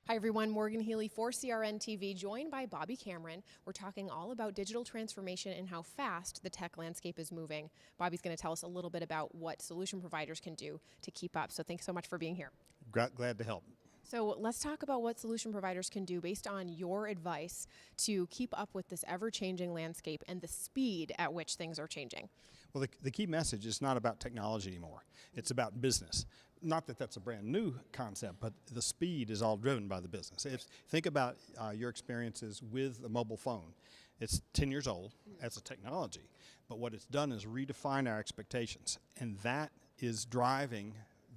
Hi everyone, Morgan Healy for CRN TV, joined by Bobby Cameron. We're talking all about digital transformation and how fast the tech landscape is moving. Bobby's going to tell us a little bit about what solution providers can do to keep up. So thanks so much for being here. Glad to help. So let's talk about what solution providers can do based on your advice to keep up with this ever-changing landscape and the speed at which things are changing. Well, the key message is not about technology anymore. It's about business. Not that that's a brand new concept, but the speed is all driven by the business. Think about your experiences with a mobile phone. It's 10 years old as a technology, but what it's done is redefine our expectations, and that is driving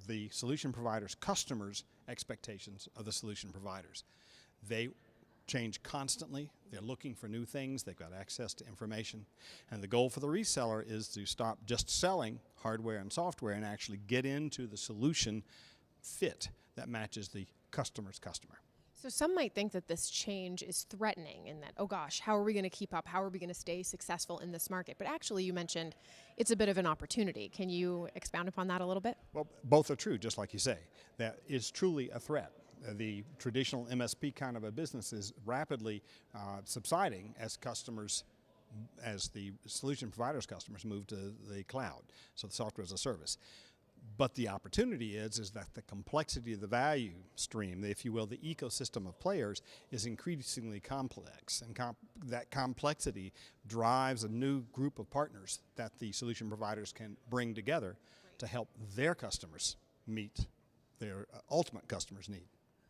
the solution providers' customers' expectations of the solution providers. They change constantly. They're looking for new things. They've got access to information. And the goal for the reseller is to stop just selling hardware and software and actually get into the solution fit that matches the customer's customer. So some might think that this change is threatening and that, oh gosh, how are we going to keep up? How are we going to stay successful in this market? But actually you mentioned it's a bit of an opportunity. Can you expound upon that a little bit? Well, both are true, just like you say. That is truly a threat. The traditional MSP kind of a business is rapidly subsiding as the solution providers' customers move to the cloud, so the software as a service. But the opportunity is that the complexity of the value stream, if you will, the ecosystem of players, is increasingly complex, and that complexity drives a new group of partners that the solution providers can bring together to help their customers meet their ultimate customers' need.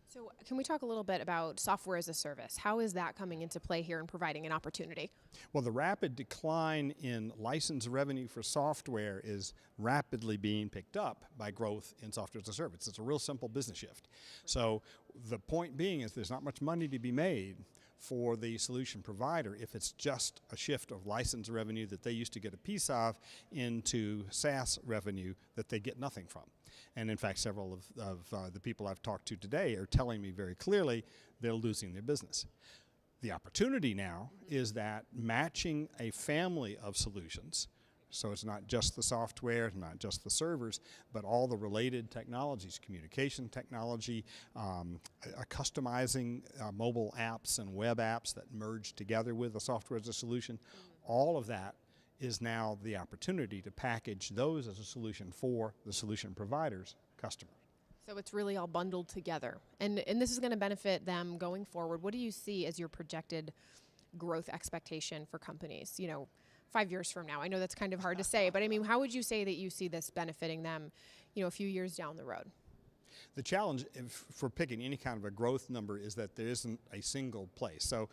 So can we talk a little bit about software as a service? How is that coming into play here and providing an opportunity? Well, the rapid decline in license revenue for software is rapidly being picked up by growth in software as a service. It's a real simple business shift. So the point being is there's not much money to be made for the solution provider if it's just a shift of license revenue that they used to get a piece of into SaaS revenue that they get nothing from. And in fact, several of the people I've talked to today are telling me very clearly they're losing their business. The opportunity now is that matching a family of solutions, so it's not just the software, not just the servers, but all the related technologies, communication technology, customizing mobile apps and web apps that merge together with the software as a solution, all of that is now the opportunity to package those as a solution for the solution provider's customer. So it's really all bundled together. And this is going to benefit them going forward. What do you see as your projected growth expectation for companies, 5 years from now? I know that's kind of hard to say, but I mean, how would you say that you see this benefiting them, a few years down the road? The challenge for picking any kind of a growth number is that there isn't a single place. So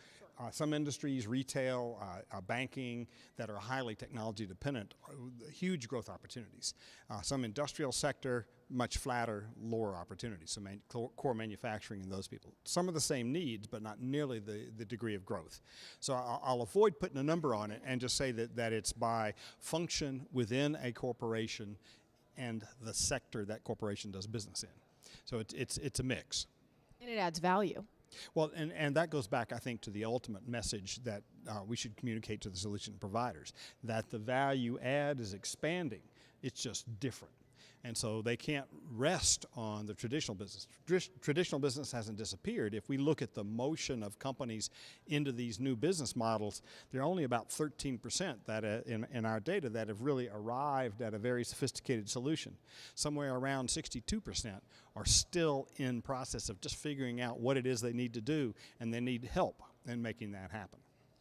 some industries, retail, banking, that are highly technology dependent, huge growth opportunities. Some industrial sector, much flatter, lower opportunities. So core manufacturing and those people. Some of the same needs, but not nearly the degree of growth. So I'll avoid putting a number on it and just say that it's by function within a corporation and the sector that corporation does business in. So it's a mix. And it adds value. Well, and that goes back, I think, to the ultimate message that we should communicate to the solution providers, that the value add is expanding. It's just different. And so they can't rest on the traditional business. Traditional business hasn't disappeared. If we look at the motion of companies into these new business models, there are only about 13% that in our data that have really arrived at a very sophisticated solution. Somewhere around 62% are still in process of just figuring out what it is they need to do, and they need help in making that happen.